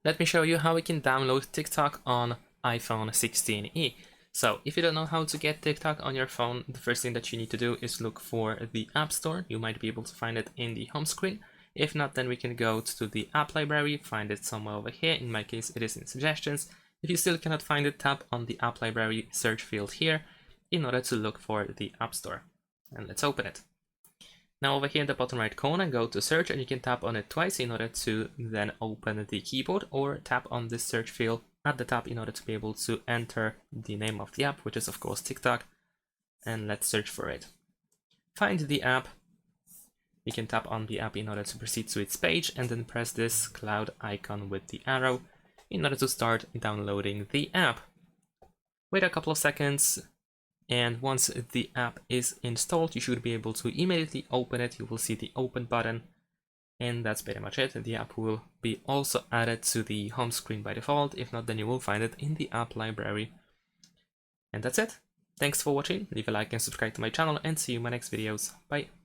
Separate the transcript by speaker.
Speaker 1: Let me show you how we can download TikTok on iPhone 16e. So if you don't know how to get TikTok on your phone, the first thing that you need to do is look for the App Store. You might be able to find it in the home screen. If not, then we can go to the app library, find it somewhere over here. In my case, it is in suggestions. If you still cannot find it, tap on the app library search field here in order to look for the App Store. And let's open it. Now over here in the bottom right corner, go to search and you can tap on it twice in order to then open the keyboard, or tap on this search field at the top in order to be able to enter the name of the app, which is of course TikTok, and let's search for it. Find the app. You can tap on the app in order to proceed to its page and then press this cloud icon with the arrow in order to start downloading the app. Wait a couple of seconds. And once the app is installed, you should be able to immediately open it. You will see the open button, and that's pretty much it. The app will be also added to the home screen by default. If not, then you will find it in the app library. And that's it. Thanks for watching. Leave a like and subscribe to my channel, and see you in my next videos. Bye.